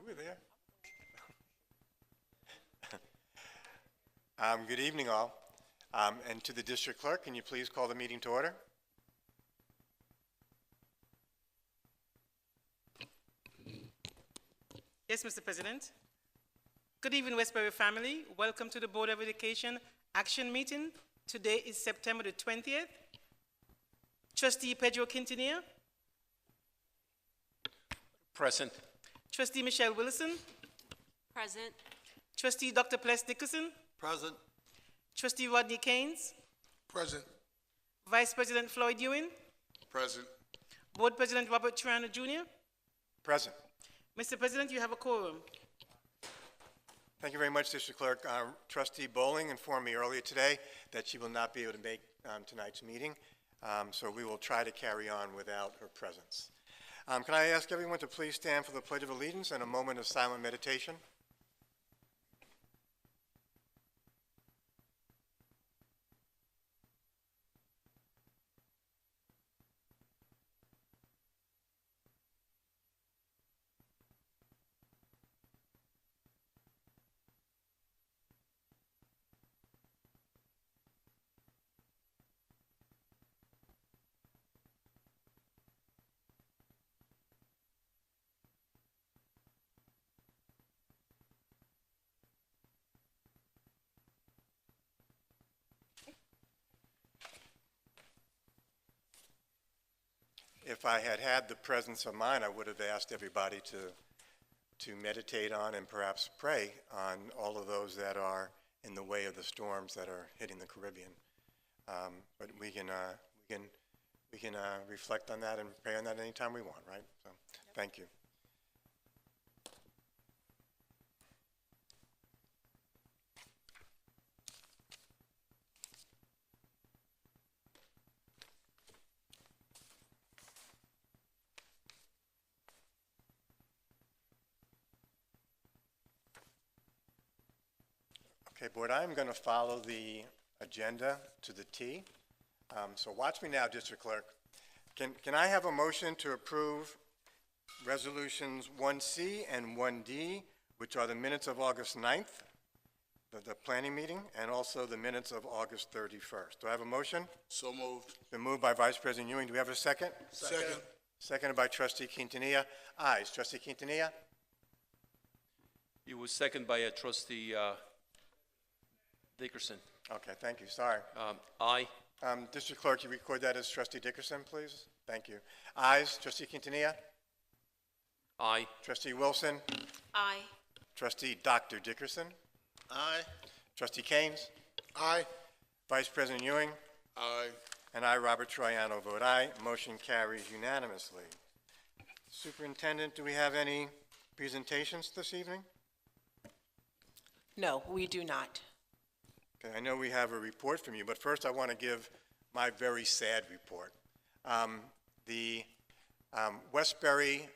We're there. Good evening, all. And to the district clerk, can you please call the meeting to order? Yes, Mr. President. Good evening, Westbury family. Welcome to the Board of Education Action Meeting. Today is September the 20th. Trustee Pedro Quintanilla. Present. Trustee Michelle Wilson. Present. Trustee Dr. Ples Dickerson. Present. Trustee Rodney Keynes. Present. Vice President Floyd Ewing. Present. Board President Robert Triano Jr. Present. Mr. President, you have a quorum. Thank you very much, District Clerk. Trustee Bowling informed me earlier today that she will not be able to make tonight's meeting, so we will try to carry on without her presence. Can I ask everyone to please stand for the Pledge of Allegiance and a moment of silent meditation? If I had had the presence of mind, I would have asked everybody to meditate on and perhaps pray on all of those that are in the way of the storms that are hitting the Caribbean. But we can reflect on that and pray on that anytime we want, right? So, thank you. Okay, Board, I'm going to follow the agenda to the T. So watch me now, District Clerk. Can I have a motion to approve Resolutions 1C and 1D, which are the minutes of August 9th, the planning meeting, and also the minutes of August 31st? Do I have a motion? So moved. Been moved by Vice President Ewing. Do we have a second? Second. Seconded by Trustee Quintanilla. Ayes. Trustee Quintanilla? It was seconded by Trustee Dickerson. Okay, thank you. Sorry. Aye. District Clerk, you record that as Trustee Dickerson, please? Thank you. Ayes. Trustee Quintanilla? Aye. Trustee Wilson? Aye. Trustee Dr. Dickerson? Aye. Trustee Keynes? Aye. Vice President Ewing? Aye. And I, Robert Troiano, vote aye. Motion carries unanimously. Superintendent, do we have any presentations this evening? No, we do not. Okay, I know we have a report from you, but first I want to give my very sad report. The Westbury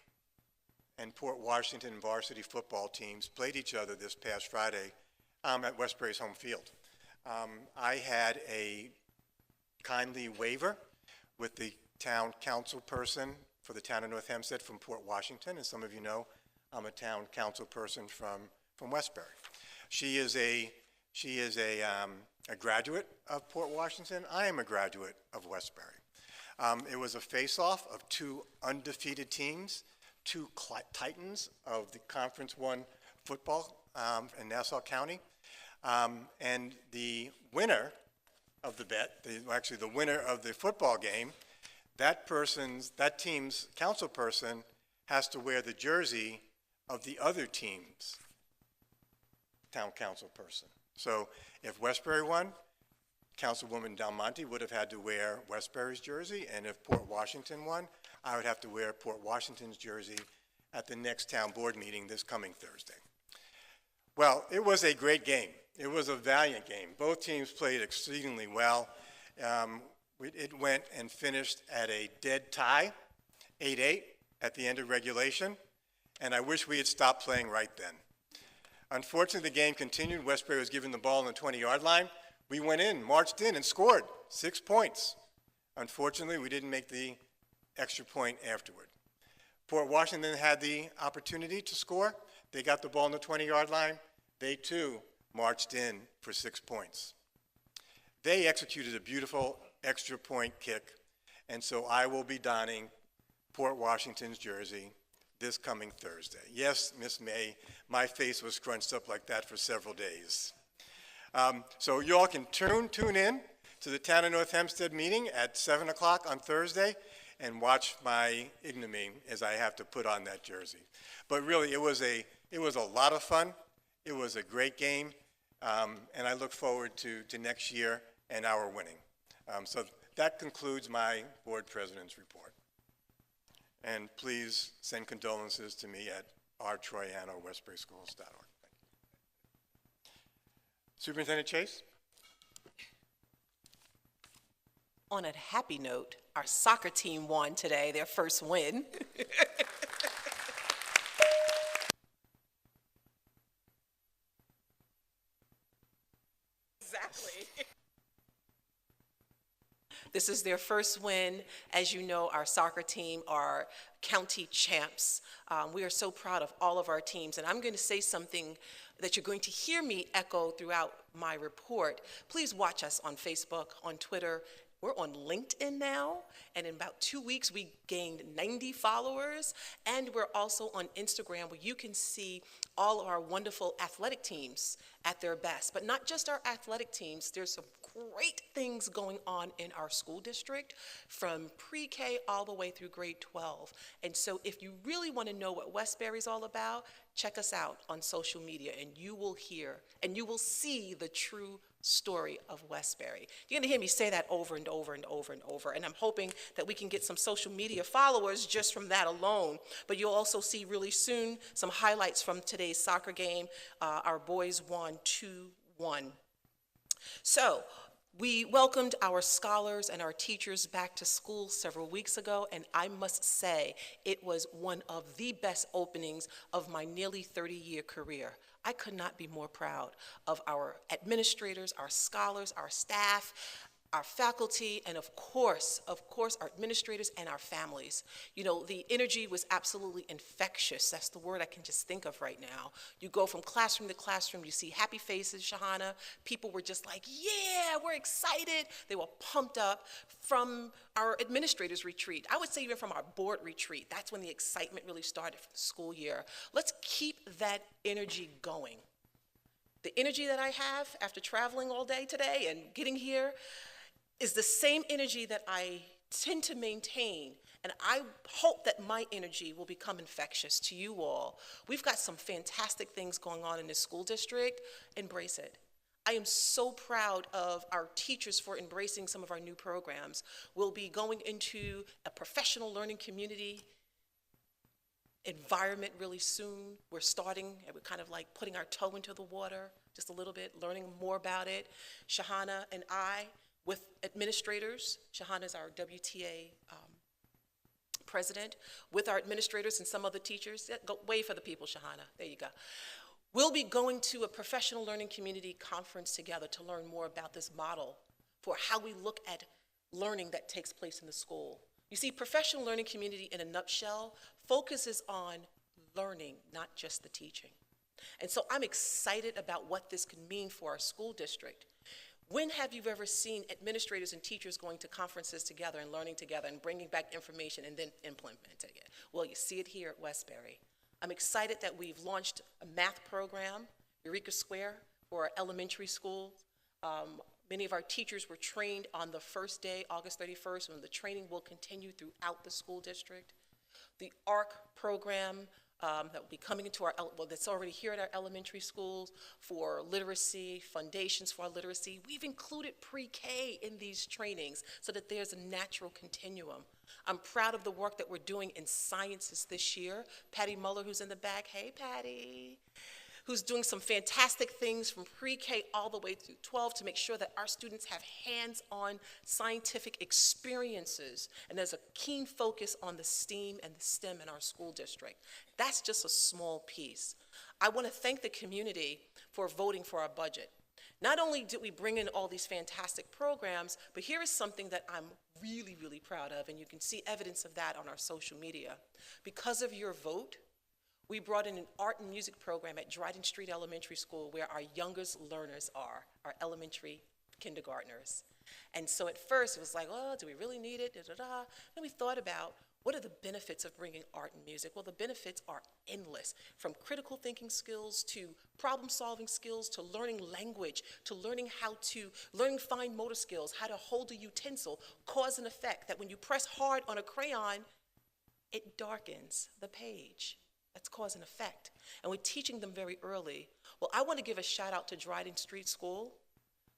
and Port Washington varsity football teams played each other this past Friday at Westbury's home field. I had a kindly waiver with the town council person for the town of North Hempstead from Port Washington. As some of you know, I'm a town council person from Westbury. She is a graduate of Port Washington. I am a graduate of Westbury. It was a face-off of two undefeated teams, two titans of the Conference 1 football in Nassau County. And the winner of the bet, actually the winner of the football game, that team's council person has to wear the jersey of the other team's town council person. So if Westbury won, Councilwoman Del Monte would have had to wear Westbury's jersey, and if Port Washington won, I would have to wear Port Washington's jersey at the next town board meeting this coming Thursday. Well, it was a great game. It was a valiant game. Both teams played exceedingly well. It went and finished at a dead tie, 8-8 at the end of regulation, and I wish we had stopped playing right then. Unfortunately, the game continued. Westbury was given the ball on the 20-yard line. We went in, marched in, and scored 6 points. Unfortunately, we didn't make the extra point afterward. Port Washington had the opportunity to score. they got the ball on the 20-yard line. They too marched in for 6 points. They executed a beautiful extra point kick, and so I will be donning Port Washington's jersey this coming Thursday. Yes, Miss May, my face was scrunched up like that for several days. So you all can tune in to the Town of North Hempstead meeting at 7 o'clock on Thursday and watch my ignominy as I have to put on that jersey. But really, it was a lot of fun. It was a great game, and I look forward to next year and our winning. So that concludes my board president's report. And please send condolences to me at rtroyano@westburyschools.org. Superintendent Chase? On a happy note, our soccer team won today, their first win. Exactly. This is their first win. As you know, our soccer team are county champs. We are so proud of all of our teams, and I'm going to say something that you're going to hear me echo throughout my report. Please watch us on Facebook, on Twitter. We're on LinkedIn now, and in about 2 weeks, we gained 90 followers, and we're also on Instagram, where you can see all of our wonderful athletic teams at their best. But not just our athletic teams, there's some great things going on in our school district, from pre-K all the way through grade 12. And so if you really want to know what Westbury's all about, check us out on social media, and you will hear and you will see the true story of Westbury. You're going to hear me say that over and over and over and over, and I'm hoping that we can get some social media followers just from that alone. But you'll also see really soon some highlights from today's soccer game. Our boys won 2-1. So we welcomed our scholars and our teachers back to school several weeks ago, and I must say it was one of the best openings of my nearly 30-year career. I could not be more proud of our administrators, our scholars, our staff, our faculty, and of course, our administrators and our families. You know, the energy was absolutely infectious. That's the word I can just think of right now. You go from classroom to classroom, you see happy faces, Shahana. People were just like, yeah, we're excited. They were pumped up from our administrators retreat. I would say even from our board retreat. That's when the excitement really started for the school year. Let's keep that energy going. The energy that I have after traveling all day today and getting here is the same energy that I tend to maintain, and I hope that my energy will become infectious to you all. We've got some fantastic things going on in this school district. Embrace it. I am so proud of our teachers for embracing some of our new programs. We'll be going into a professional learning community environment really soon. We're starting, and we're kind of like putting our toe into the water just a little bit, learning more about it. Shahana and I, with administrators, Shahana is our WTA president, with our administrators and some other teachers. Go wave for the people, Shahana. There you go. We'll be going to a professional learning community conference together to learn more about this model for how we look at learning that takes place in the school. You see, professional learning community in a nutshell focuses on learning, not just the teaching. And so I'm excited about what this can mean for our school district. When have you ever seen administrators and teachers going to conferences together and learning together and bringing back information and then implementing it? Well, you see it here at Westbury. I'm excited that we've launched a math program, Eureka Square, for our elementary schools. Many of our teachers were trained on the first day, August 31st, and the training will continue throughout the school district. The ARC program that will be coming into our, well, that's already here at our elementary schools for literacy, foundations for our literacy. We've included pre-K in these trainings so that there's a natural continuum. I'm proud of the work that we're doing in sciences this year. Patty Muller, who's in the back, hey Patty, who's doing some fantastic things from pre-K all the way through 12 to make sure that our students have hands-on scientific experiences, and there's a keen focus on the STEAM and the STEM in our school district. That's just a small piece. I want to thank the community for voting for our budget. Not only did we bring in all these fantastic programs, but here is something that I'm really, really proud of, and you can see evidence of that on our social media. Because of your vote, We brought in an art and music program at Dryden Street Elementary School where our youngest learners are, our elementary kindergartners. And so at first it was like, oh, do we really need it? Da, da, da. Then we thought about, what are the benefits of bringing art and music? Well, the benefits are endless, from critical thinking skills to problem-solving skills to learning language, to learning fine motor skills, how to hold a utensil, cause and effect, that when you press hard on a crayon, it darkens the page. That's cause and effect. And we're teaching them very early. Well, I want to give a shout out to Dryden Street School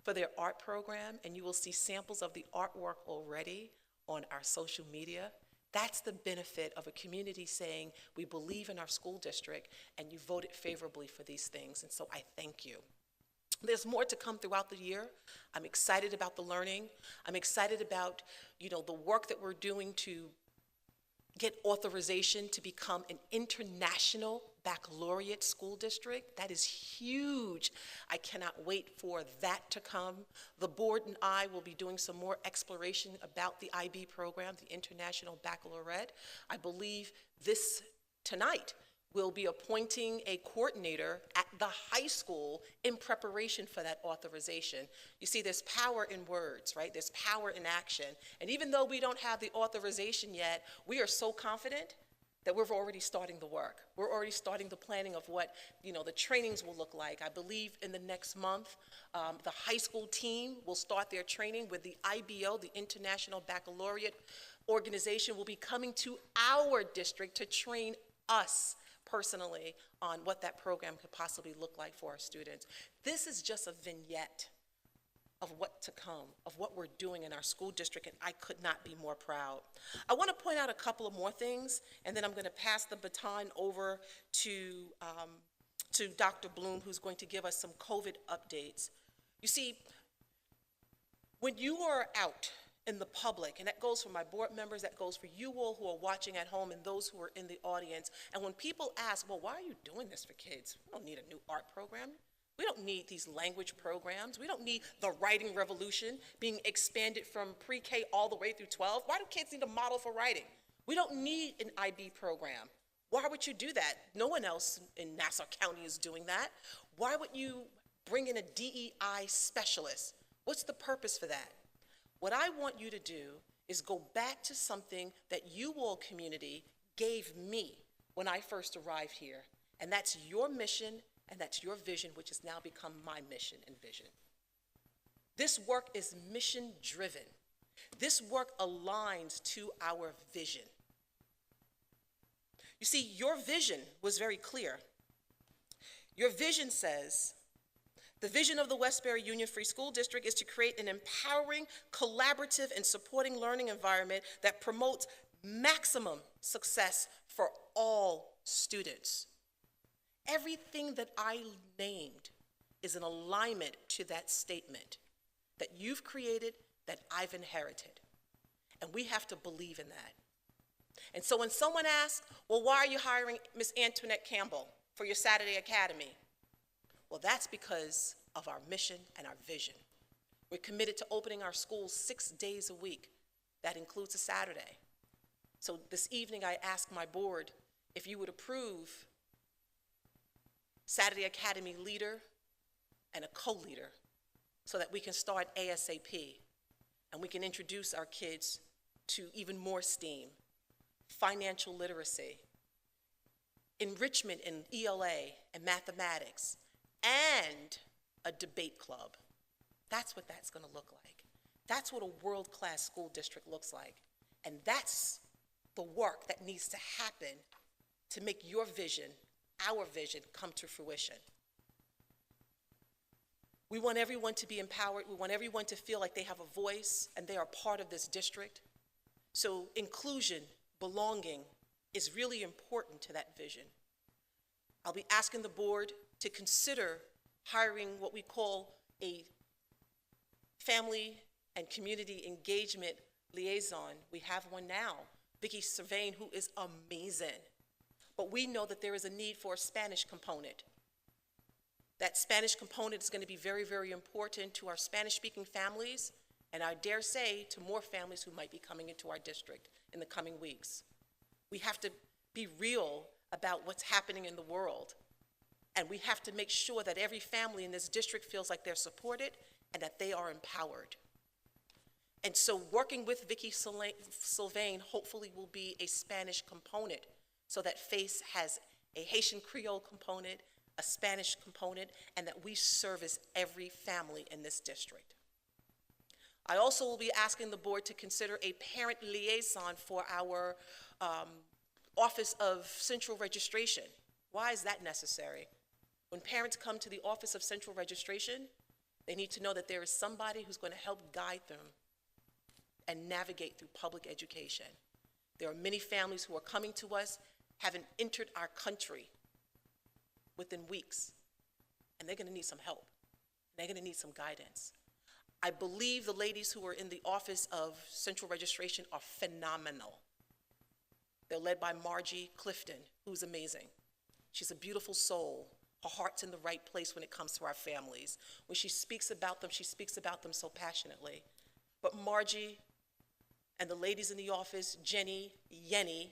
for their art program, and you will see samples of the artwork already on our social media. That's the benefit of a community saying, we believe in our school district, and you voted favorably for these things, and so I thank you. There's more to come throughout the year. I'm excited about the learning. I'm excited about, the work that we're doing to get authorization to become an international baccalaureate school district. That is huge. I cannot wait for that to come. The board and I will be doing some more exploration about the IB program, the International Baccalaureate. I believe tonight we'll be appointing a coordinator at the high school in preparation for that authorization. You see, there's power in words, right? There's power in action. And even though we don't have the authorization yet, we are so confident that we're already starting the work. We're already starting the planning of what, the trainings will look like. I believe in the next month, the high school team will start their training with the IBO, the International Baccalaureate organization, will be coming to our district to train us personally on what that program could possibly look like for our students. This is just a vignette of what to come, of what we're doing in our school district, and I could not be more proud. I want to point out a couple of more things, and then I'm going to pass the baton over to Dr. Bloom, who's going to give us some COVID updates. You see, when you are out in the public, and that goes for my board members, that goes for you all who are watching at home and those who are in the audience, and when people ask, well, why are you doing this for kids? We don't need a new art program. We don't need these language programs. We don't need the writing revolution being expanded from pre-K all the way through 12. Why do kids need a model for writing? We don't need an IB program. Why would you do that? No one else in Nassau County is doing that. Why would you bring in a DEI specialist? What's the purpose for that? What I want you to do is go back to something that you all community gave me when I first arrived here, and that's your mission and that's your vision, which has now become my mission and vision. This work is mission-driven. This work aligns to our vision. You see, your vision was very clear. Your vision says, the vision of the Westbury Union Free School District is to create an empowering, collaborative, and supporting learning environment that promotes maximum success for all students. Everything that I named is in alignment to that statement that you've created, that I've inherited. And we have to believe in that. And so when someone asks, well, why are you hiring Miss Antoinette Campbell for your Saturday Academy? Well, that's because of our mission and our vision. We're committed to opening our schools 6 days a week. That includes a Saturday. So this evening I asked my board if you would approve Saturday Academy leader and a co-leader so that we can start ASAP and we can introduce our kids to even more STEAM, financial literacy, enrichment in ELA and mathematics, and a debate club. That's what that's going to look like. That's what a world-class school district looks like. And that's the work that needs to happen to make your vision, our vision, come to fruition. We want everyone to be empowered. We want everyone to feel like they have a voice and they are part of this district. So inclusion, belonging is really important to that vision. I'll be asking the board to consider hiring what we call a family and community engagement liaison. We have one now, Vicki Cervain, who is amazing. But we know that there is a need for a Spanish component. That Spanish component is going to be very, very important to our Spanish-speaking families, and I dare say to more families who might be coming into our district in the coming weeks. We have to be real about what's happening in the world. And we have to make sure that every family in this district feels like they're supported and that they are empowered. And so working with Vicki Sylvain hopefully will be a Spanish component so that FACE has a Haitian Creole component, a Spanish component, and that we service every family in this district. I also will be asking the board to consider a parent liaison for our Office of Central Registration. Why is that necessary? When parents come to the Office of Central Registration, they need to know that there is somebody who's going to help guide them and navigate through public education. There are many families who are coming to us, haven't entered our country within weeks, and they're going to need some help. They're going to need some guidance. I believe the ladies who are in the Office of Central Registration are phenomenal. They're led by Margie Clifton, who's amazing. She's a beautiful soul. Her heart's in the right place when it comes to our families. When she speaks about them, she speaks about them so passionately. But Margie and the ladies in the office, Jenny, Yenny,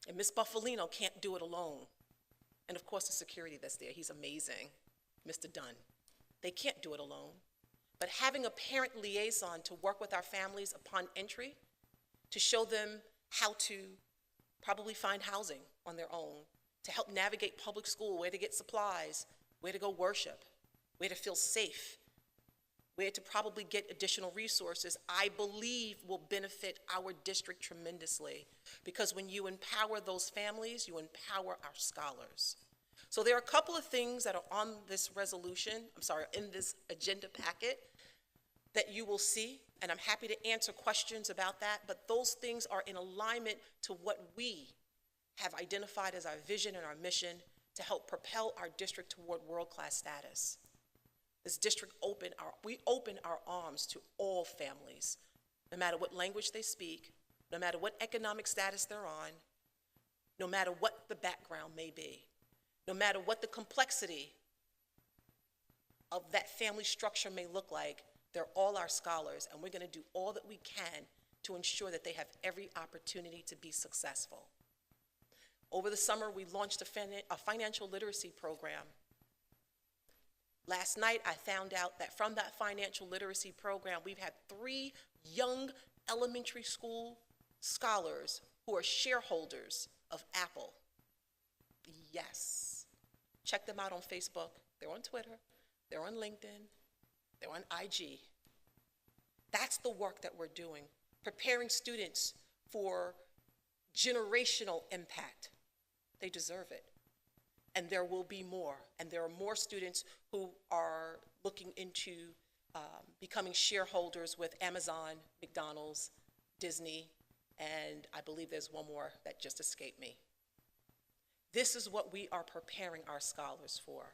and Miss Buffalino can't do it alone. And of course the security that's there, he's amazing, Mr. Dunn. They can't do it alone. But having a parent liaison to work with our families upon entry, to show them how to probably find housing on their own, to help navigate public school, where to get supplies, where to go worship, where to feel safe, where to probably get additional resources, I believe will benefit our district tremendously. Because when you empower those families, you empower our scholars. So there are a couple of things that are on this resolution, in this agenda packet that you will see, and I'm happy to answer questions about that, but those things are in alignment to what we have identified as our vision and our mission to help propel our district toward world-class status. This district we open our arms to all families, no matter what language they speak, no matter what economic status they're on, no matter what the background may be, no matter what the complexity of that family structure may look like. They're all our scholars, and we're going to do all that we can to ensure that they have every opportunity to be successful. Over the summer, we launched a financial literacy program. Last night, I found out that from that financial literacy program, we've had 3 young elementary school scholars who are shareholders of Apple. Yes. Check them out on Facebook. They're on Twitter. They're on LinkedIn. They're on IG. That's the work that we're doing, preparing students for generational impact. They deserve it. And there will be more. And there are more students who are looking into becoming shareholders with Amazon, McDonald's, Disney, and I believe there's one more that just escaped me. This is what we are preparing our scholars for.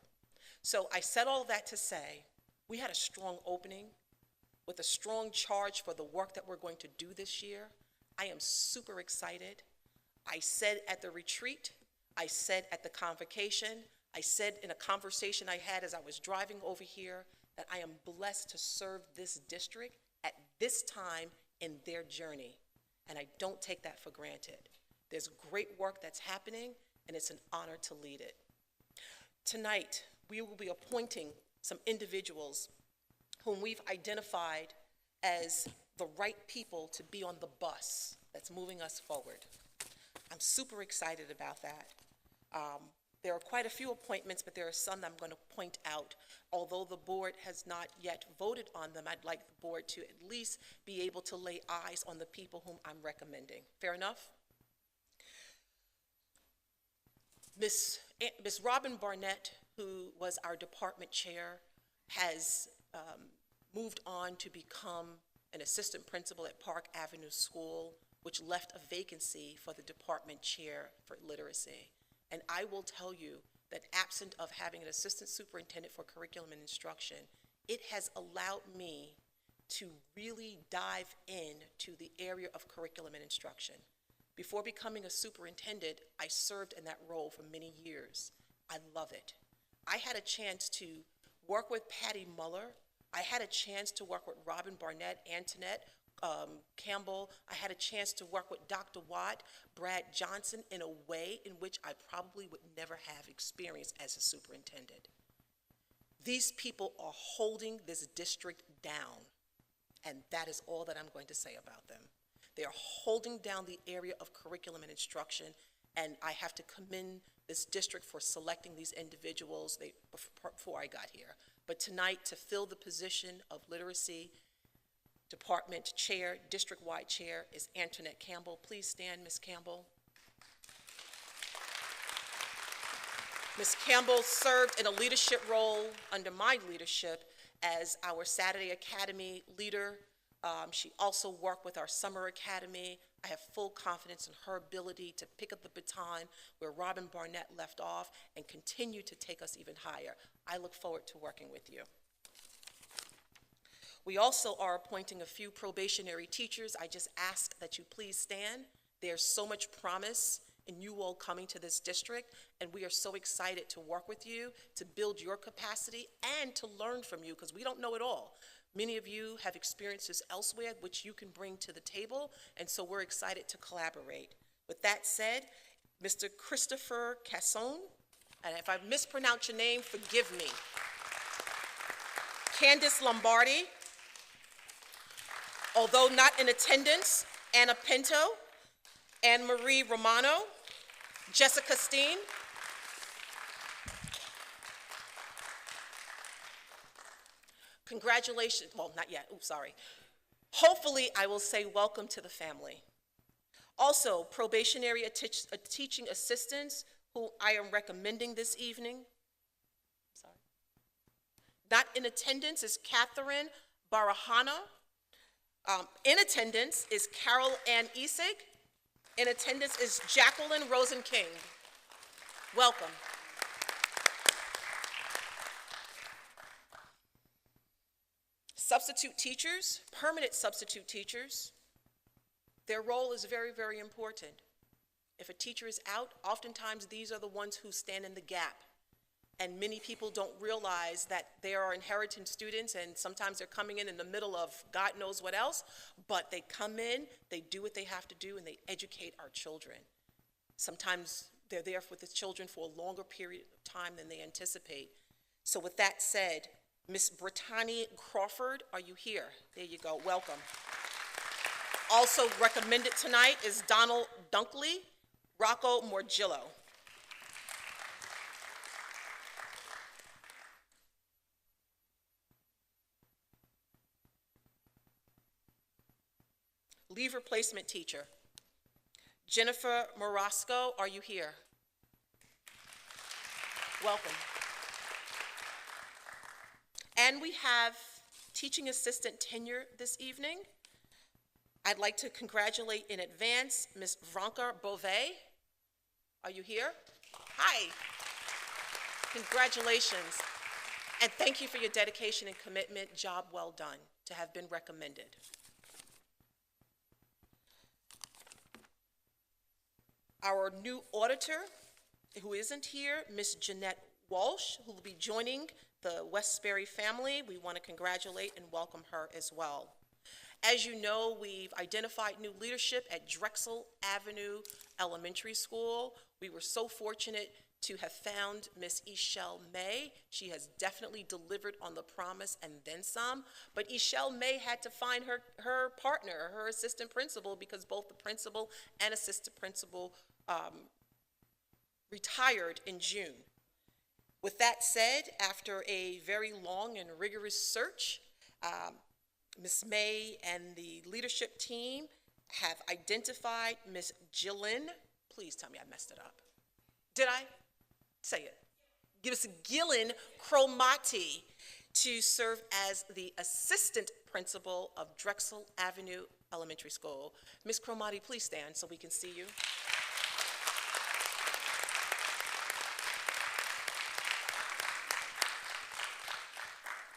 So I said all that to say, we had a strong opening with a strong charge for the work that we're going to do this year. I am super excited. I said at the retreat, I said at the convocation, I said in a conversation I had as I was driving over here that I am blessed to serve this district at this time in their journey. And I don't take that for granted. There's great work that's happening, and it's an honor to lead it. Tonight, we will be appointing some individuals whom we've identified as the right people to be on the bus that's moving us forward. I'm super excited about that. There are quite a few appointments, but there are some that I'm going to point out. Although the board has not yet voted on them, I'd like the board to at least be able to lay eyes on the people whom I'm recommending. Fair enough? Miss Robin Barnett, who was our department chair, has moved on to become an assistant principal at Park Avenue School, which left a vacancy for the department chair for literacy. And I will tell you that absent of having an assistant superintendent for curriculum and instruction, it has allowed me to really dive into the area of curriculum and instruction. Before becoming a superintendent, I served in that role for many years. I love it. I had a chance to work with Patty Muller. I had a chance to work with Robin Barnett, Antoinette, Campbell, I had a chance to work with Dr. Watt, Brad Johnson, in a way in which I probably would never have experienced as a superintendent. These people are holding this district down, and that is all that I'm going to say about them. They are holding down the area of curriculum and instruction, and I have to commend this district for selecting these individuals before I got here. But tonight, to fill the position of literacy department chair, district-wide chair, is Antoinette Campbell. Please stand, Ms. Campbell. Ms. Campbell served in a leadership role under my leadership as our Saturday Academy leader. She also worked with our Summer Academy. I have full confidence in her ability to pick up the baton where Robin Barnett left off and continue to take us even higher. I look forward to working with you. We also are appointing a few probationary teachers. I just ask that you please stand. There's so much promise in you all coming to this district, and we are so excited to work with you, to build your capacity, and to learn from you, because we don't know it all. Many of you have experiences elsewhere which you can bring to the table, and so we're excited to collaborate. With that said, Mr. Christopher Casson, and if I mispronounce your name, forgive me. Candice Lombardi, although not in attendance, Anna Pinto, Anne-Marie Romano, Jessica Steen, congratulations, well, not yet, oops, sorry. Hopefully, I will say welcome to the family. Also, probationary teaching assistants who I am recommending this evening. Sorry. Not in attendance is Catherine Barahana. In attendance is Carol Ann Isig. In attendance is Jacqueline Rosen King. Welcome. Substitute teachers, permanent substitute teachers, their role is very, very important. If a teacher is out, oftentimes these are the ones who stand in the gap. And many people don't realize that they are inheriting students, and sometimes they're coming in the middle of God knows what else, but they come in, they do what they have to do, and they educate our children. Sometimes they're there with the children for a longer period of time than they anticipate. So with that said, Miss Brittany Crawford, are you here? There you go, welcome. Also recommended tonight is Donald Dunkley, Rocco Morgillo. Leave replacement teacher. Jennifer Morosco, are you here? Welcome. And we have teaching assistant tenure this evening. I'd like to congratulate in advance Ms. Vronka Beauvais. Are you here? Hi. Congratulations. And thank you for your dedication and commitment. Job well done to have been recommended. Our new auditor, who isn't here, Ms. Jeanette Walsh, who will be joining the Westbury family. We want to congratulate and welcome her as well. As you know, we've identified new leadership at Drexel Avenue Elementary School. We were so fortunate to have found Miss Ishelle May. She has definitely delivered on the promise and then some, but Ishelle May had to find her partner, her assistant principal, because both the principal and assistant principal retired in June. With that said, after a very long and rigorous search, Ms. May and the leadership team have identified Ms. Gillen. Please tell me I messed it up. Did I? Say it. Give us Gillen Cromati to serve as the assistant principal of Drexel Avenue Elementary School. Ms. Cromati, please stand so we can see you.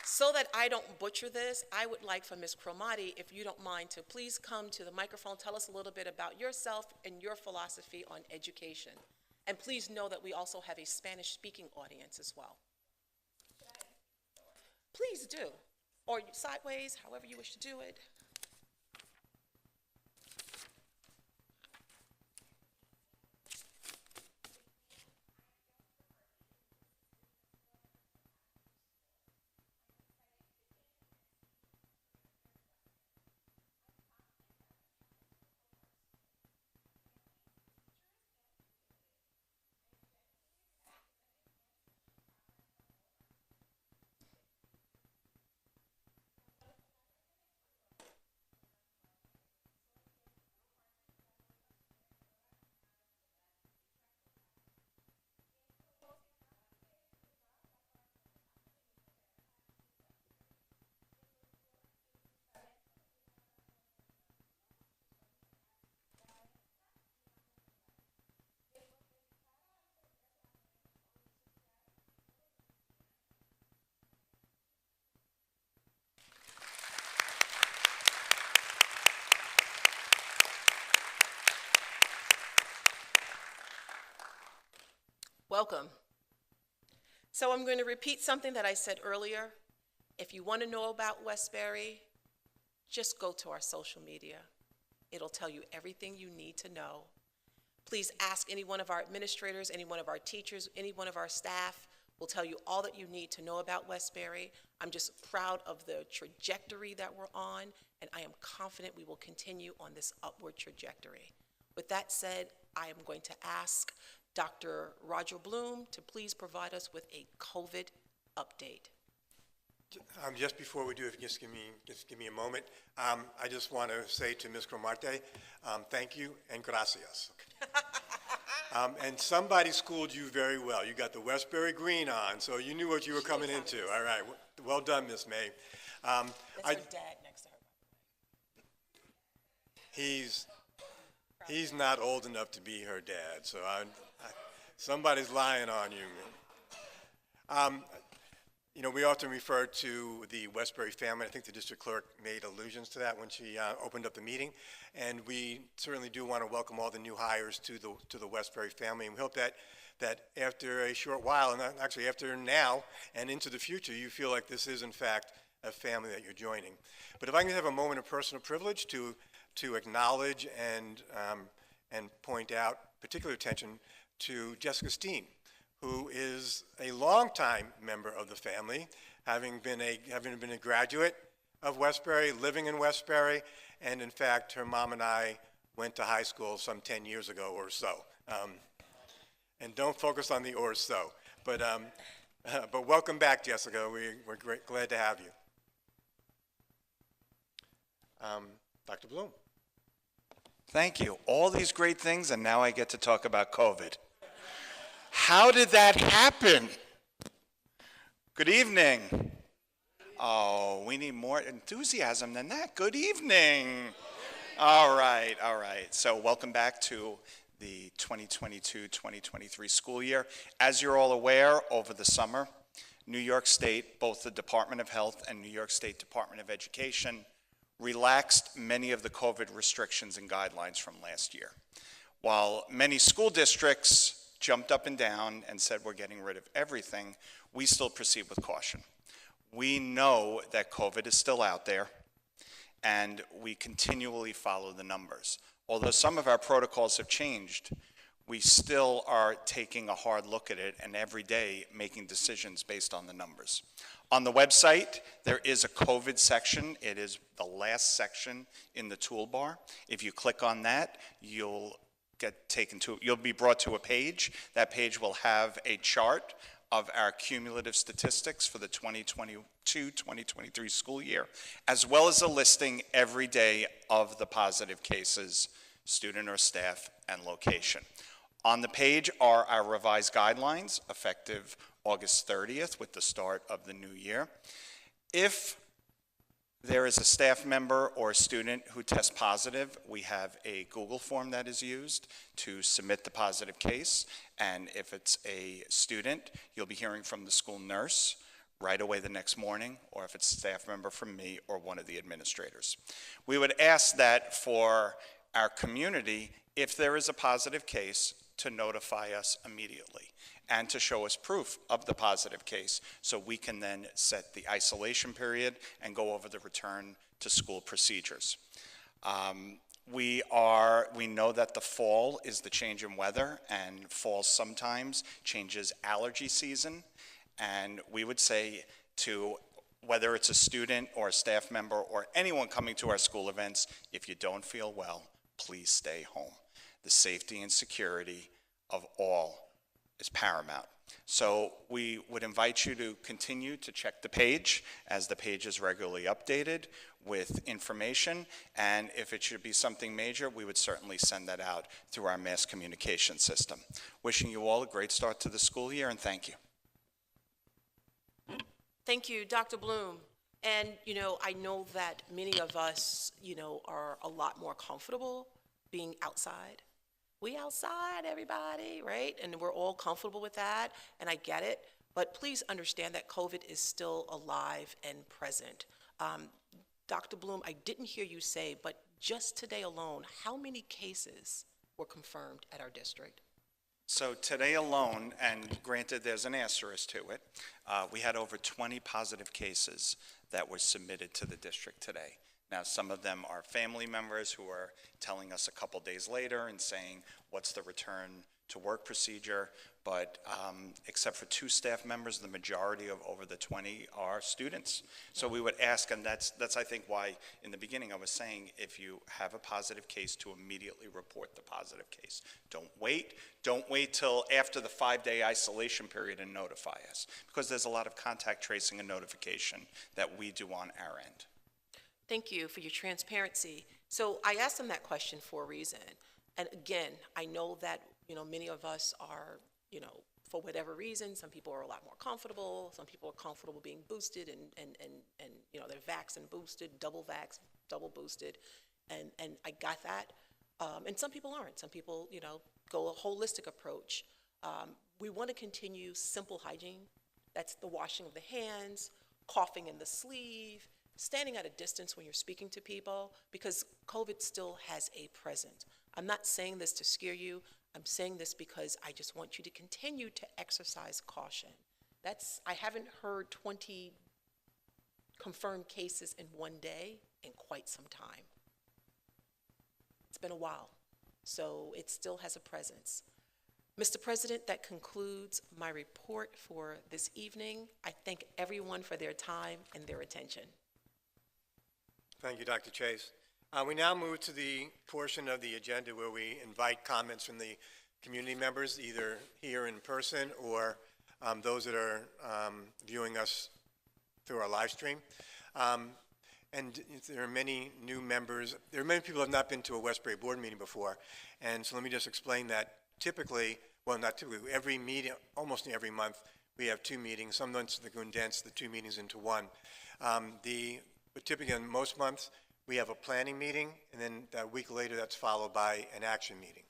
So that I don't butcher this, I would like for Ms. Cromati, if you don't mind, to please come to the microphone, tell us a little bit about yourself and your philosophy on education. And please know that we also have a Spanish-speaking audience as well. Please do, or sideways, however you wish to do it. Welcome. So I'm going to repeat something that I said earlier. If you want to know about Westbury, just go to our social media. It'll tell you everything you need to know. Please ask any one of our administrators, any one of our teachers, any one of our staff. Will tell you all that you need to know about Westbury. I'm just proud of the trajectory that we're on, and I am confident we will continue on this upward trajectory. With that said, I am going to ask Dr. Roger Bloom to please provide us with a COVID update. Just before we do, if you just give me a moment, I just want to say to Ms. Cromarte, thank you and gracias. And somebody schooled you very well. You got the Westbury green on, so you knew what you were coming into. All right, well done, Miss May. That's her dad next to her. He's not old enough to be her dad, so somebody's lying on you. You know, we often refer to the Westbury family. I think the district clerk made allusions to that when she opened up the meeting. And we certainly do want to welcome all the new hires to the Westbury family. And we hope that after a short while, and actually after now and into the future, you feel like this is, in fact, a family that you're joining. But if I can have a moment of personal privilege to acknowledge and point out particular attention to Jessica Steen, who is a longtime member of the family, having been a graduate of Westbury, living in Westbury, and in fact, her mom and I went to high school some 10 years ago or so. And don't focus on the or so, but welcome back, Jessica. We're glad to have you. Dr. Bloom. Thank you. All these great things, and now I get to talk about COVID. How did that happen? Good evening. Oh, we need more enthusiasm than that. Good evening. All right. So welcome back to the 2022-2023 school year. As you're all aware, over the summer, New York State, both the Department of Health and New York State Department of Education, relaxed many of the COVID restrictions and guidelines from last year. While many school districts jumped up and down and said we're getting rid of everything, we still proceed with caution. We know that COVID is still out there, and we continually follow the numbers. Although some of our protocols have changed, we still are taking a hard look at it and every day making decisions based on the numbers. On the website, there is a COVID section. It is the last section in the toolbar. If you click on that, you'll be brought to a page. That page will have a chart of our cumulative statistics for the 2022-2023 school year, as well as a listing every day of the positive cases, student or staff, and location. On the page are our revised guidelines, effective August 30th with the start of the new year. If there is a staff member or a student who tests positive, we have a Google form that is used to submit the positive case. And if it's a student, you'll be hearing from the school nurse right away the next morning, or if it's a staff member from me or one of the administrators. We would ask that for our community, if there is a positive case, to notify us immediately and to show us proof of the positive case so we can then set the isolation period and go over the return to school procedures. We know that the fall is the change in weather, and fall sometimes changes allergy season, and we would say to whether it's a student or a staff member or anyone coming to our school events, if you don't feel well, please stay home. The safety and security of all is paramount. So we would invite you to continue to check the page as the page is regularly updated with information, and if it should be something major, we would certainly send that out through our mass communication system. Wishing you all a great start to the school year, and thank you. Thank you, Dr. Bloom. And, I know that many of us, are a lot more comfortable being outside. We outside, everybody, right? And we're all comfortable with that, and I get it. But please understand that COVID is still alive and present. Dr. Bloom, I didn't hear you say, but just today alone, how many cases were confirmed at our district? So today alone, and granted there's an asterisk to it, we had over 20 positive cases that were submitted to the district today. Now, some of them are family members who are telling us a couple days later and saying, what's the return to work procedure? But except for 2 staff members, the majority of over the 20 are students. So we would ask, and that's I think why in the beginning I was saying, if you have a positive case, to immediately report the positive case. Don't wait till after the 5-day isolation period and notify us, because there's a lot of contact tracing and notification that we do on our end. Thank you for your transparency. So I asked them that question for a reason. And again, I know that, many of us are, for whatever reason, some people are a lot more comfortable. Some people are comfortable being boosted and they're vaxxed and boosted, double vaxxed, double boosted. And I got that. And some people aren't. Some people, go a holistic approach. We want to continue simple hygiene. That's the washing of the hands, coughing in the sleeve, standing at a distance when you're speaking to people, because COVID still has a presence. I'm not saying this to scare you. I'm saying this because I just want you to continue to exercise caution. I haven't heard 20 confirmed cases in one day in quite some time. It's been a while, so it still has a presence. Mr. President, that concludes my report for this evening. I thank everyone for their time and their attention. Thank you, Dr. Chase. We now move to the portion of the agenda where we invite comments from the community members, either here in person or those that are viewing us through our live stream. And there are many new members. There are many people who have not been to a Westbury board meeting before. And so let me just explain that. Typically, well, not typically, every meeting, almost every month, we have 2 meetings. Some months they condense the 2 meetings into one. But typically, in most months, we have a planning meeting, and then a week later, that's followed by an action meeting.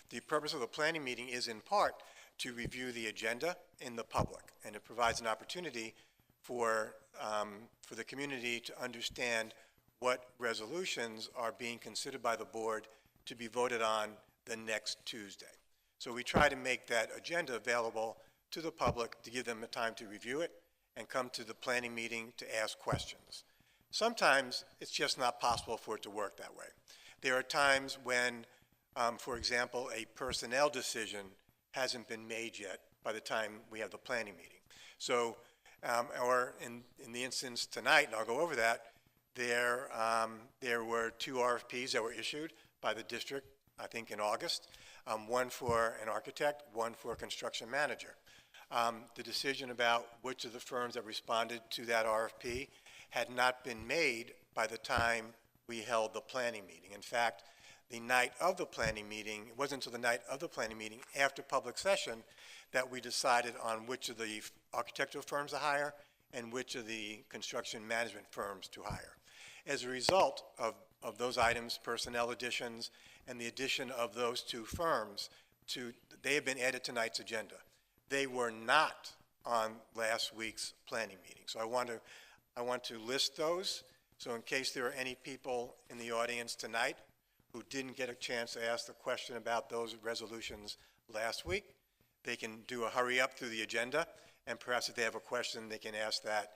The purpose of the planning meeting is in part to review the agenda in the public, and it provides an opportunity for the community to understand what resolutions are being considered by the board to be voted on the next Tuesday. So we try to make that agenda available to the public to give them the time to review it and come to the planning meeting to ask questions. Sometimes it's just not possible for it to work that way. There are times when, for example, a personnel decision hasn't been made yet by the time we have the planning meeting. So, or in the instance tonight, and I'll go over that, there were 2 RFPs that were issued by the district, I think in August, one for an architect, one for a construction manager. The decision about which of the firms that responded to that RFP had not been made by the time we held the planning meeting. In fact, the night of the planning meeting, it wasn't until the night of the planning meeting after public session that we decided on which of the architectural firms to hire and which of the construction management firms to hire. As a result of those items, personnel additions, and the addition of those 2 firms, they have been added to tonight's agenda. They were not on last week's planning meeting. So I want to list those. So in case there are any people in the audience tonight who didn't get a chance to ask the question about those resolutions last week, they can do a hurry up through the agenda, and perhaps if they have a question, they can ask that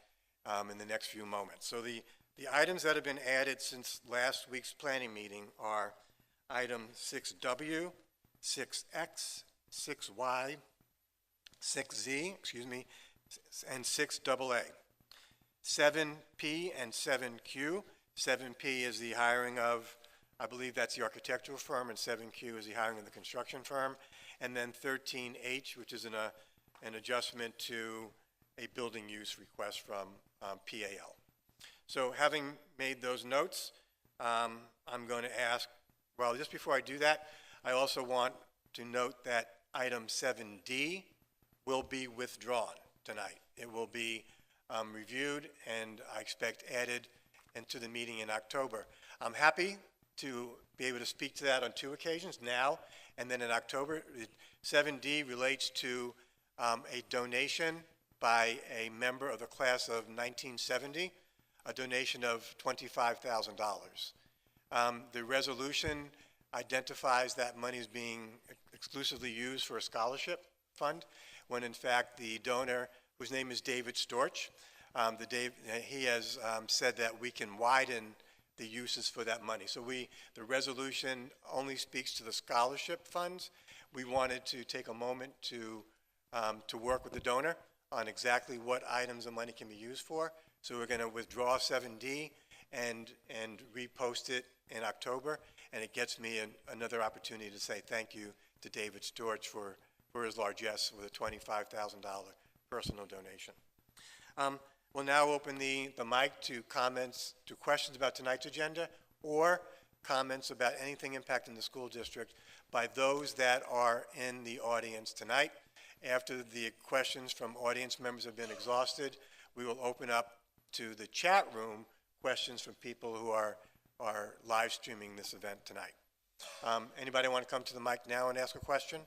in the next few moments. So the items that have been added since last week's planning meeting are item 6W, 6X, 6Y, 6Z, and 6AA. 7P and 7Q. 7P is the hiring of, I believe that's the architectural firm, and 7Q is the hiring of the construction firm. And then 13H, which is an adjustment to a building use request from PAL. So having made those notes, I'm going to ask, well, just before I do that, I also want to note that item 7D will be withdrawn tonight. It will be reviewed and I expect added into the meeting in October. I'm happy to be able to speak to that on 2 occasions, now and then in October. 7D relates to a donation by a member of the class of 1970, a donation of $25,000. The resolution identifies that money is being exclusively used for a scholarship fund, when in fact the donor, whose name is David Storch, he has said that we can widen the uses for that money. So the resolution only speaks to the scholarship funds. We wanted to take a moment to work with the donor on exactly what items the money can be used for. So we're going to withdraw 7D and repost it in October, and it gets me another opportunity to say thank you to David Storch for his largesse with a $25,000 personal donation. We'll now open the mic to comments, to questions about tonight's agenda, or comments about anything impacting the school district by those that are in the audience tonight. After the questions from audience members have been exhausted, we will open up to the chat room questions from people who are live streaming this event tonight. Anybody want to come to the mic now and ask a question?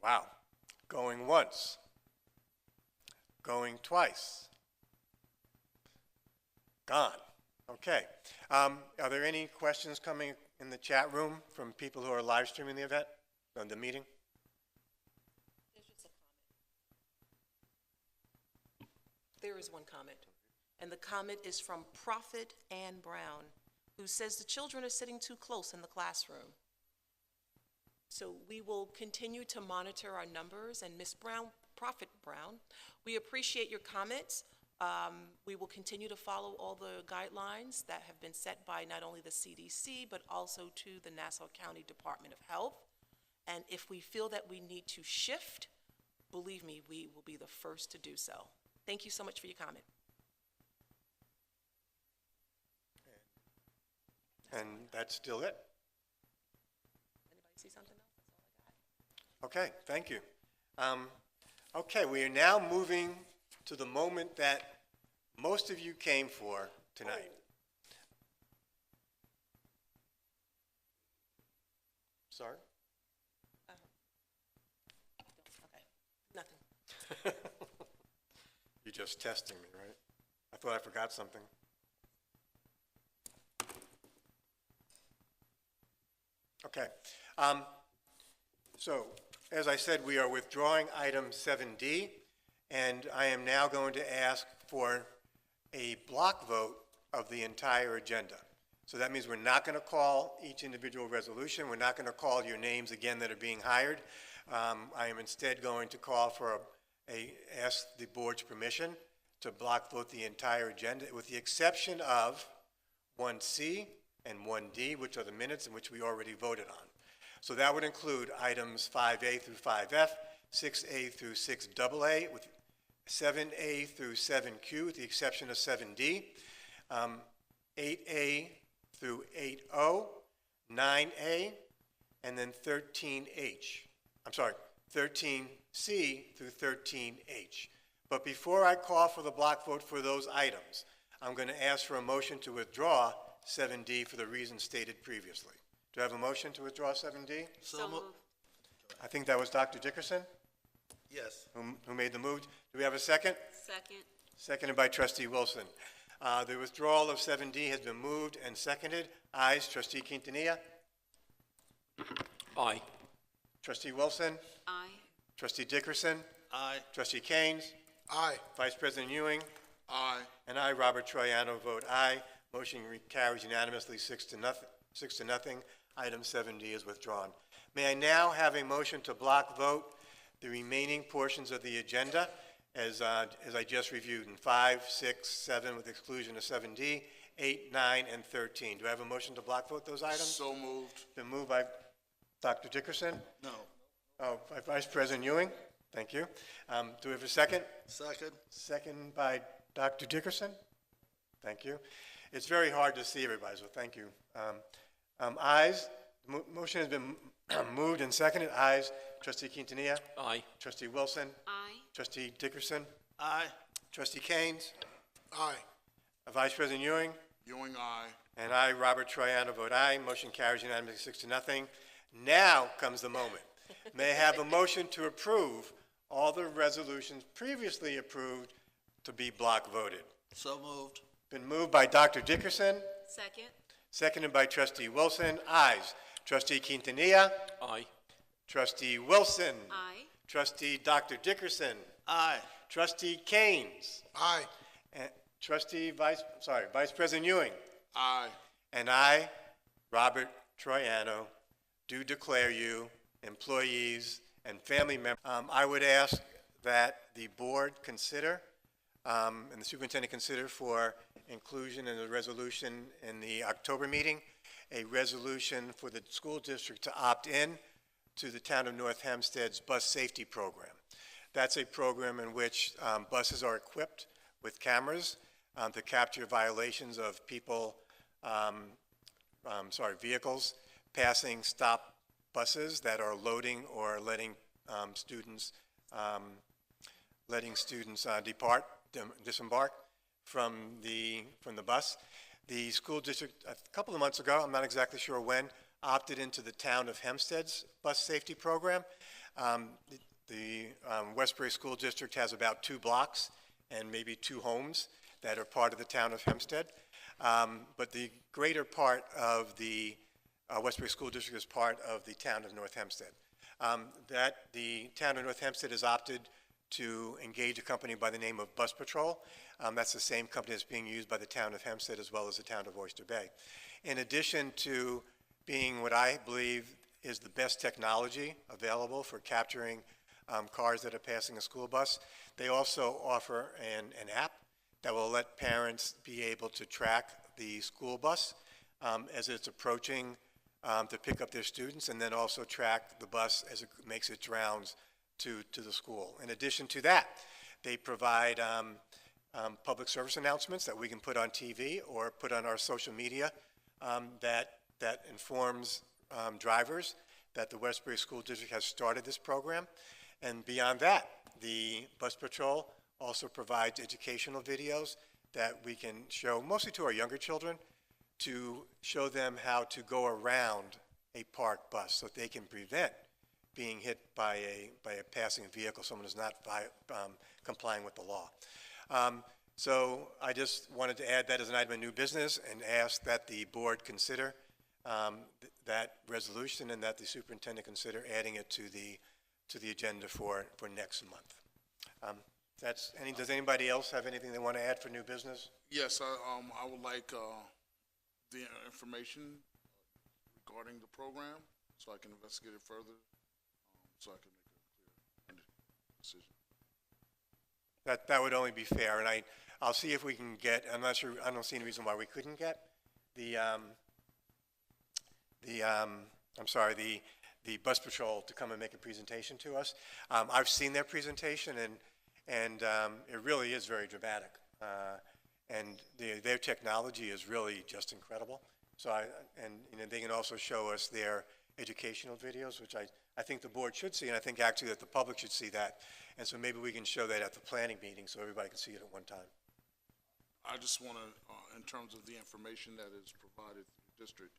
Wow. Going once. Going twice. Gone. Okay. Are there any questions coming in the chat room from people who are live streaming the event, the meeting? There's just a comment. There is one comment, and the comment is from Prophet Ann Brown, who says the children are sitting too close in the classroom. So we will continue to monitor our numbers, and Ms. Brown, Prophet Brown, we appreciate your comments. We will continue to follow all the guidelines that have been set by not only the CDC, but also to the Nassau County Department of Health. And if we feel that we need to shift, believe me, we will be the first to do so. Thank you so much for your comment. And that's still it? Anybody see something else? That's all I got. Okay, thank you. Okay, we are now moving to the moment that most of you came for tonight. Sorry? Okay, nothing. You're just testing me, right? I thought I forgot something. Okay. So, as I said, we are withdrawing item 7D, and I am now going to ask for a block vote of the entire agenda. So that means we're not going to call each individual resolution. We're not going to call your names again that are being hired. I am instead going to call for ask the board's permission to block vote the entire agenda, with the exception of 1C and 1D, which are the minutes in which we already voted on. So that would include items 5A through 5F, 6A through 6AA, with 7A through 7Q, with the exception of 7D, 8A through 8O, 9A, and then 13H. I'm sorry, 13C through 13H. But before I call for the block vote for those items, I'm going to ask for a motion to withdraw 7D for the reasons stated previously. Do I have a motion to withdraw 7D? So moved. I think that was Dr. Dickerson Yes. who made the move. Do we have a second? Second. Seconded by Trustee Wilson. The withdrawal of 7D has been moved and seconded. Ayes, Trustee Quintanilla. Aye. Trustee Wilson. Aye. Trustee Dickerson. Aye. Trustee Keynes. Aye. Vice President Ewing. Aye. And I, Robert Troiano, vote aye. Motion carries unanimously 6 to nothing. Item 7D is withdrawn. May I now have a motion to block vote the remaining portions of the agenda as I just reviewed in 5, 6, 7 with exclusion of 7D, 8, 9, and 13. Do I have a motion to block vote those items? So moved. Been moved by Dr. Dickerson. No. Oh, by Vice President Ewing. Thank you. Do we have a second? Second. Second by Dr. Dickerson. Thank you. It's very hard to see everybody, so thank you. Ayes. Motion has been moved and seconded. Ayes. Trustee Quintanilla. Aye. Trustee Wilson. Aye. Trustee Dickerson. Aye. Trustee Keynes. Aye. Vice President Ewing. Ewing, aye. And I, Robert Troiano, vote aye. Motion carries unanimously 6 to nothing. Now comes the moment. May I have a motion to approve all the resolutions previously approved to be block voted? So moved. Been moved by Dr. Dickerson, Second. Seconded by Trustee Wilson. Ayes. Trustee Quintanilla. Aye. Trustee Wilson. Aye. Trustee Dr. Dickerson. Aye. Trustee Keynes. Aye. And Vice President Ewing. Aye. And I, Robert Troiano, do declare you employees and family members. I would ask that the board consider, and the superintendent consider for inclusion in the resolution in the October meeting, a resolution for the school district to opt in to the town of North Hempstead's bus safety program. That's a program in which buses are equipped with cameras to capture violations of people, vehicles passing stop buses that are loading or letting students disembark from the bus. The school district, a couple of months ago, I'm not exactly sure when, opted into the town of Hempstead's bus safety program. The Westbury School District has about 2 blocks and maybe 2 homes that are part of the town of Hempstead. But the greater part of the Westbury School District is part of the town of North Hempstead. That the town of North Hempstead has opted to engage a company by the name of Bus Patrol. That's the same company that's being used by the town of Hempstead as well as the town of Oyster Bay. In addition to being what I believe is the best technology available for capturing cars that are passing a school bus, they also offer an app that will let parents be able to track the school bus as it's approaching to pick up their students, and then also track the bus as it makes its rounds to the school. In addition to that, they provide public service announcements that we can put on TV or put on our social media that informs drivers that the Westbury School District has started this program. And beyond that, the Bus Patrol also provides educational videos that we can show mostly to our younger children to show them how to go around a parked bus so that they can prevent being hit by a passing vehicle, someone who's not complying with the law. So I just wanted to add that as an item of new business and ask that the board consider that resolution and that the superintendent consider adding it to the agenda for next month. Does anybody else have anything they want to add for new business? Yes, I would like the information regarding the program so I can investigate it further, so I can make a clear decision. That would only be fair, and I'll see if we can get, I'm not sure, I don't see any reason why we couldn't get the Bus Patrol to come and make a presentation to us. I've seen their presentation, and it really is very dramatic. And their technology is really just incredible. So they can also show us their educational videos, which I think the board should see, and I think actually that the public should see that. And so maybe we can show that at the planning meeting so everybody can see it at one time. I just want to, in terms of the information that is provided to the district,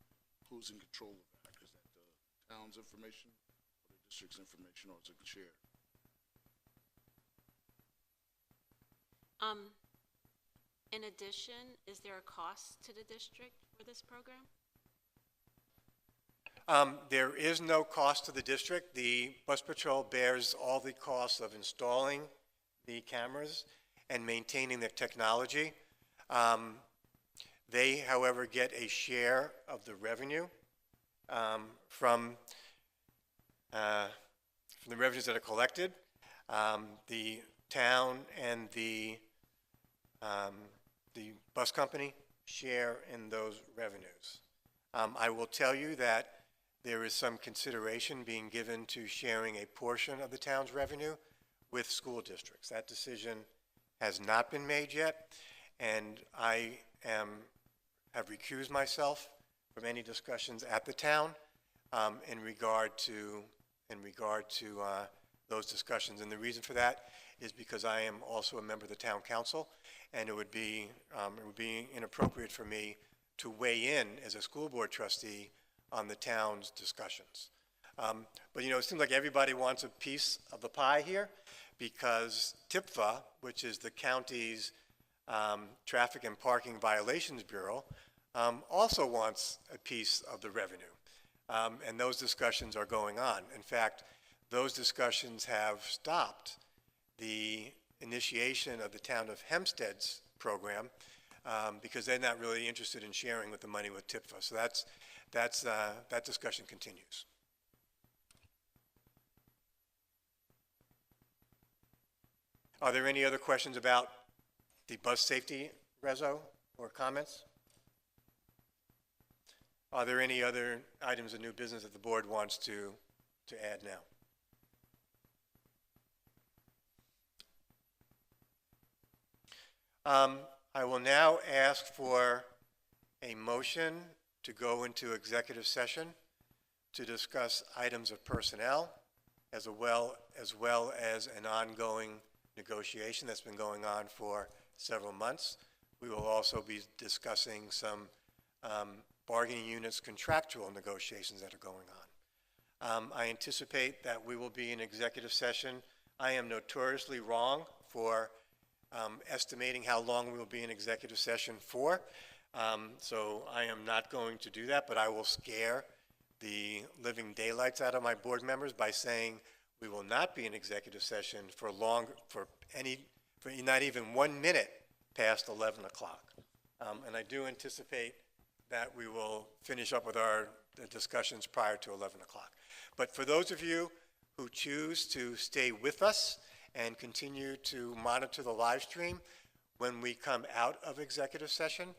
who's in control of that? Is that the town's information or the district's information, or is it shared? In addition, is there a cost to the district for this program? There is no cost to the district. The Bus Patrol bears all the costs of installing the cameras and maintaining the technology. They, however, get a share of the revenue from the revenues that are collected. The town and the bus company share in those revenues. I will tell you that there is some consideration being given to sharing a portion of the town's revenue with school districts. That decision has not been made yet, and I have recused myself from any discussions at the town in regard to those discussions. And the reason for that is because I am also a member of the town council, and it would be inappropriate for me to weigh in as a school board trustee on the town's discussions. But it seems like everybody wants a piece of the pie here, because TIPFA, which is the county's Traffic and Parking Violations Bureau, also wants a piece of the revenue. And those discussions are going on. In fact, those discussions have stopped the initiation of the town of Hempstead's program because they're not really interested in sharing with the money with TIPFA. So that discussion continues. Are there any other questions about the bus safety reso or comments? Are there any other items of new business that the board wants to add now? I will now ask for a motion to go into executive session to discuss items of personnel as well as an ongoing negotiation that's been going on for several months. We will also be discussing some bargaining units contractual negotiations that are going on. I anticipate that we will be in executive session. I am notoriously wrong for estimating how long we will be in executive session for. So I am not going to do that, but I will scare the living daylights out of my board members by saying we will not be in executive session for not even 1 minute past 11 o'clock. And I do anticipate that we will finish up with the discussions prior to 11 o'clock. But for those of you who choose to stay with us and continue to monitor the live stream, when we come out of executive session,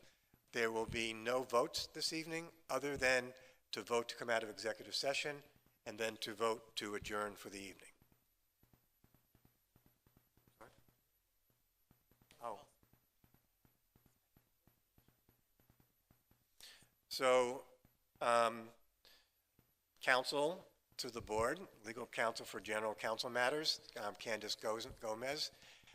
there will be no votes this evening other than to vote to come out of executive session and then to vote to adjourn for the evening. Oh. So, counsel to the board, legal counsel for general counsel matters, Candace Gomez,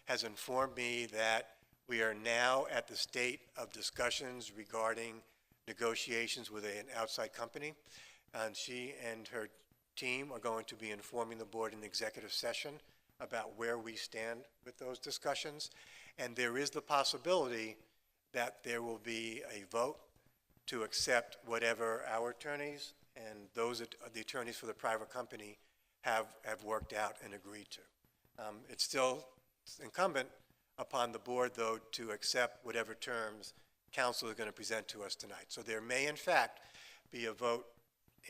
has informed me that we are now at the state of discussions regarding negotiations with an outside company. And she and her team are going to be informing the board in the executive session about where we stand with those discussions. And there is the possibility that there will be a vote to accept whatever our attorneys and the attorneys for the private company have worked out and agreed to. It's still incumbent upon the board, though, to accept whatever terms counsel is going to present to us tonight. So there may, in fact, be a vote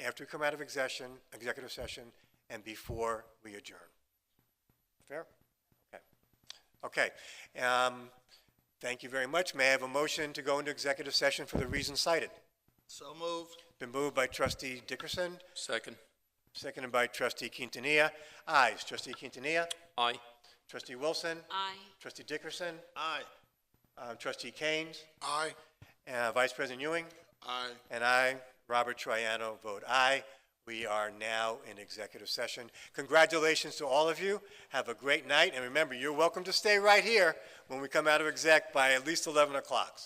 after we come out of executive session and before we adjourn. Fair? Okay. Thank you very much. May I have a motion to go into executive session for the reasons cited? So moved. Been moved by Trustee Dickerson, Second. seconded by Trustee Quintanilla. Ayes. Trustee Quintanilla? Aye. Trustee Wilson? Aye. Trustee Dickerson? Aye. Trustee Keynes? Aye. Vice President Ewing? Aye. And I, Robert Troiano, vote aye. We are now in executive session. Congratulations to all of you. Have a great night. And remember, you're welcome to stay right here when we come out of exec by at least 11 o'clock.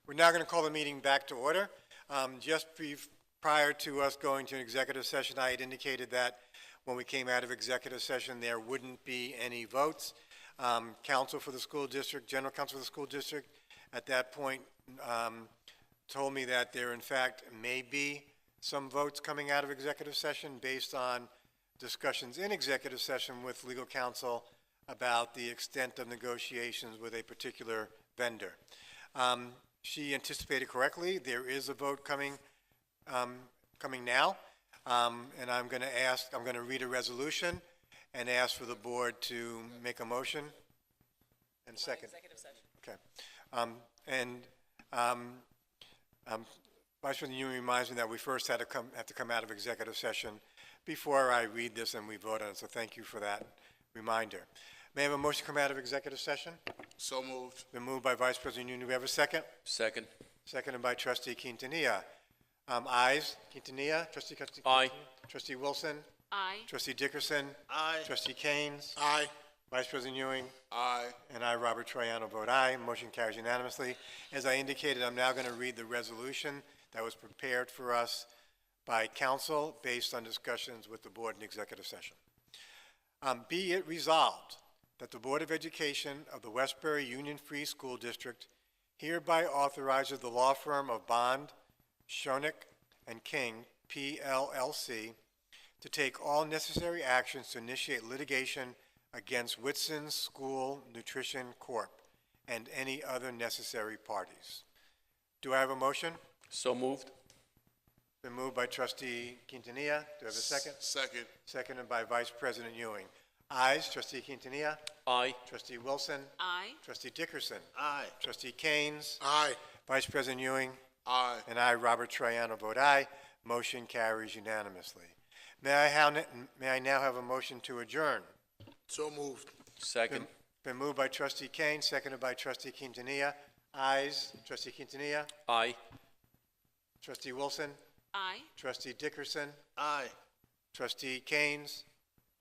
We're now going to call the meeting back to order. Prior to us going to an executive session, I had indicated that when we came out of executive session, there wouldn't be any votes. Counsel for the school district, general counsel for the school district, at that point told me that there, in fact, may be some votes coming out of executive session based on discussions in executive session with legal counsel about the extent of negotiations with a particular vendor. She anticipated correctly. There is a vote coming now, and I'm going to read a resolution and ask for the board to make a motion and second. Executive session. Okay. Vice President Ewing reminds me that we first have to come out of executive session before I read this and we vote on it, so thank you for that reminder. May I have a motion to come out of executive session? So moved. Been moved by Vice President Ewing. Do we have a second? Second. Seconded by Trustee Quintanilla. Ayes, Quintanilla, Trustee Quintanilla. Aye. Trustee Wilson. Aye. Trustee Dickerson. Aye. Trustee Keynes. Aye. Vice President Ewing. Aye. And I, Robert Troiano, vote aye. Motion carries unanimously. As I indicated, I'm now going to read the resolution that was prepared for us by council based on discussions with the board in executive session. Be it resolved that the Board of Education of the Westbury Union Free School District hereby authorizes the law firm of Bond, Schoenig, and King, PLLC, to take all necessary actions to initiate litigation against Whitson School Nutrition Corp. And any other necessary parties. Do I have a motion? So moved. Been moved by Trustee Quintanilla. Do I have a second? Second. Seconded by Vice President Ewing. Ayes, Trustee Quintanilla. Aye. Trustee Wilson. Aye. Trustee Dickerson. Aye. Trustee Keynes. Aye. Vice President Ewing. Aye. And I, Robert Troiano, vote aye. Motion carries unanimously. May I now have a motion to adjourn? So moved. Second. Been moved by Trustee Keynes, seconded by Trustee Quintanilla. Ayes, Trustee Quintanilla. Aye. Trustee Wilson. Aye. Trustee Dickerson. Aye. Trustee Keynes.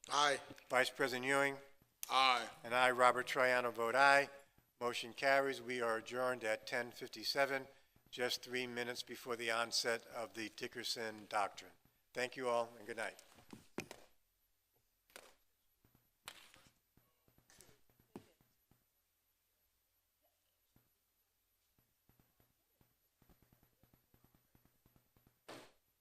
Aye. Vice President Ewing. Aye. And I, Robert Troiano, vote aye. Motion carries. We are adjourned at 10:57, just 3 minutes before the onset of the Dickerson doctrine. Thank you all, and good night.